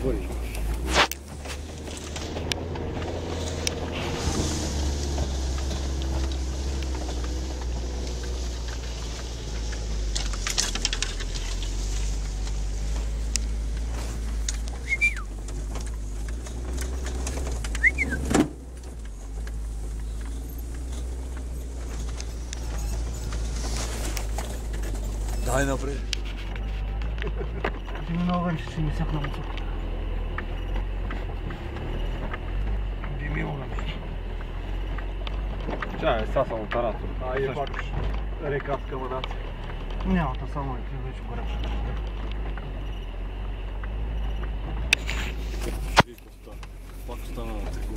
отвори. Дай напред. Ти много време ще ми сяпна мусор. Би ми угам. Чай, сега съм оператор. Е пак рекавка водата. Няма, то само е, ти вече гореш. Пак остана на тегло.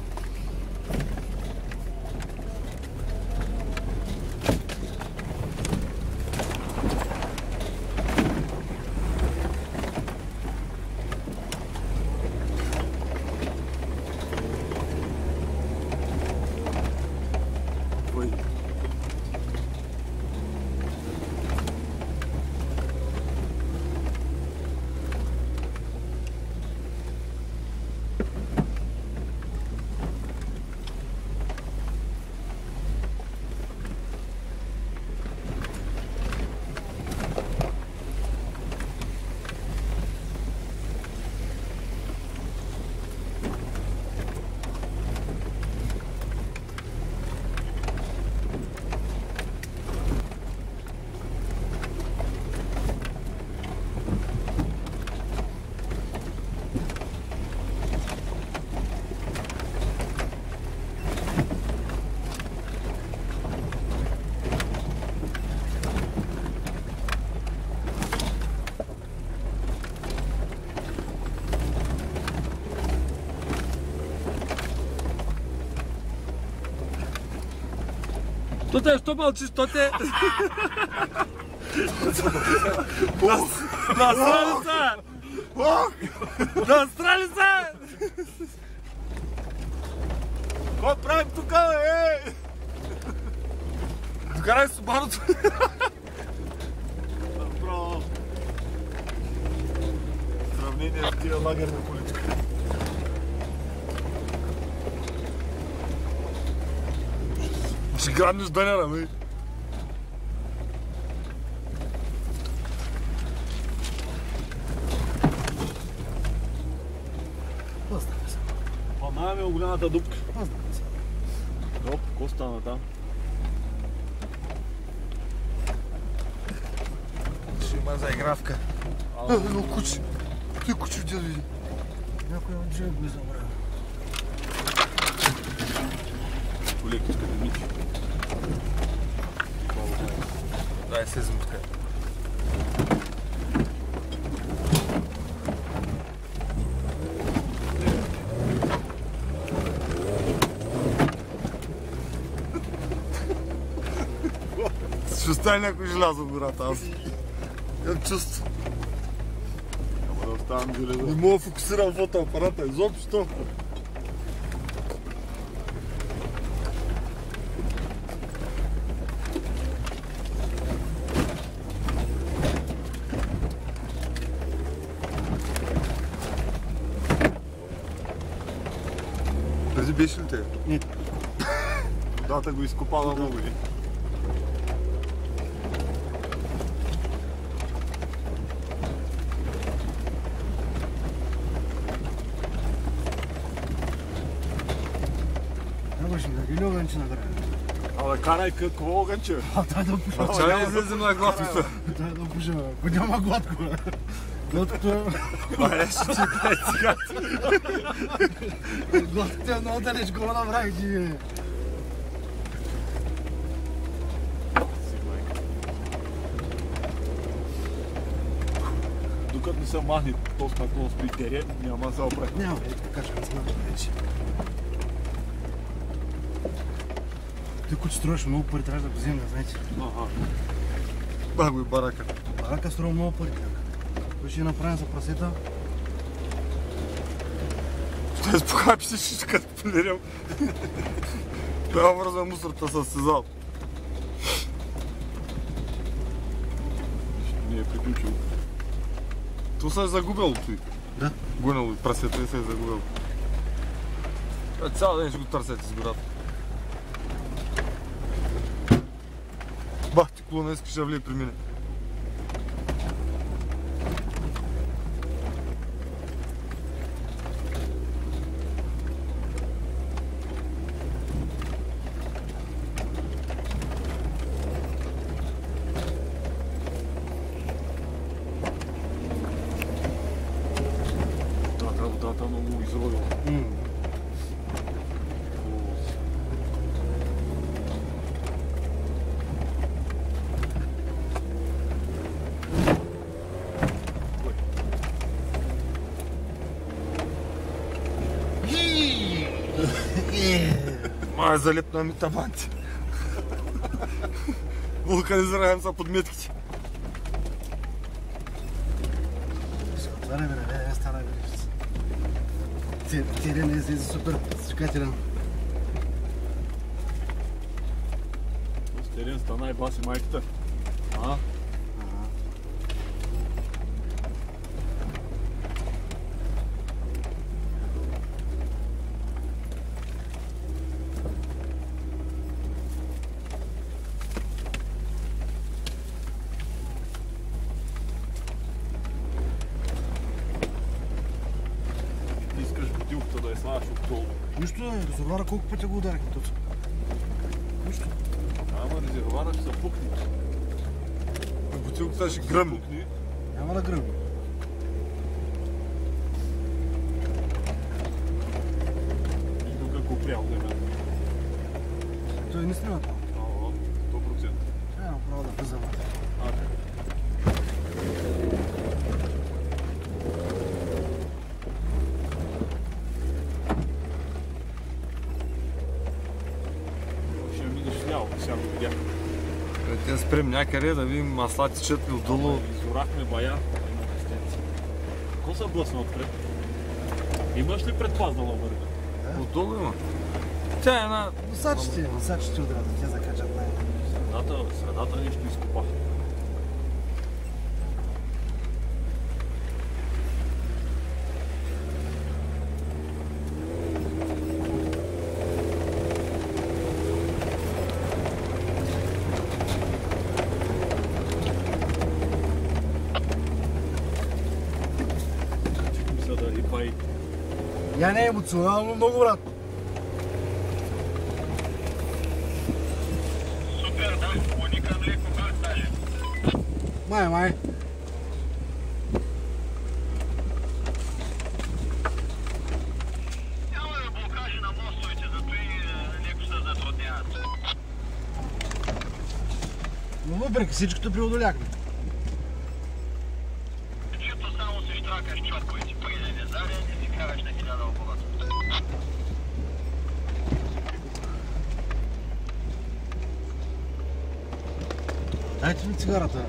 Тоте, що мълчиш, Тоте? Настрали се! Настрали се! Какво правим тук, бе? Докарай Субаруто! Направо сравнение с тия лагерни колички. Ще грабнеш Даняна, бе. Оставя се. Памаме от голямата дупка. Оставя се. Оп, какво стана там? Ще има заигравка. Но куче. Ти куче дядо види. Някой от джеб го забравя. Колекичка Димити. Дай слезем така. Ще остане някой желязо в гората, аз имам чувство. Ама да оставам железо. Не мога да фокусирам фотоапарата изобщо. Преди беше ли те? Не. Водата го изкопава много, не? Абе ще ги огънче на града. Абе, карай какво огънче? Дай да пуша. Чай да излезем на главата. Дай да пуша. Ако няма гладко. Гладкото... Аре, ще ти дай сега. Гладкото е много далеч, го направих ти. Докато не се махне този наклон с притерия, няма да се опре. Няма, е така ще се направи вече. Ти куче струваш много пари, трябва да го вземем, знаете. Ба го и барака. Барака струва много пари. Той ще направим за прасета. Ще изпохапи си, като полирам. Това върза мусорта с сезал. Не е приключил. То се е загубило той. Да. Гонил прасета и се е загубил. Цял ден ще го търсят из гората. Бах ти клона, искаш да влие при мене. Водата много изровила. Май залепна ми табанти. Вулканизираем са подметките. Отваряй, бе, стара, бе. Терен е супер свикателен. С терен стана и баси майката. А? Искаш бутилката да я слагаш отдолу. Нищо да не, резервуара колко пъти го ударихме тук. Нищо. Ама резервуара ще се пукне. Бутилката ще гръмне. Пукни. Няма да гръмне. Виждам как го прял на мен. Той не снима това. Ало, 100%. Трябва направо да влизам. Аде. Ще минеш вляво, сега го видях. Те спрем някъде да видим масла течат ли отдолу. Изорахме бая, има дистанция. Ко се блъсна отпред? Имаш ли предпазна лавърга? Отдолу има. Тя е една... Носачите отрязат, те закачат най-много. Средата нещо изкопа. Чекам се да рипай. Я не е емоционално много, брат. Супер, да, уника млеко как даже. Май. Няма да блокажи на мостовете, зато и леко се затрудняват. Но въпреки всичкото преодоляхме. Чето само се штракаш чоповете, преди не заря, не си караш на 1000 оборота. Дайте ми цигарата.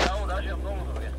Само даже е много добре.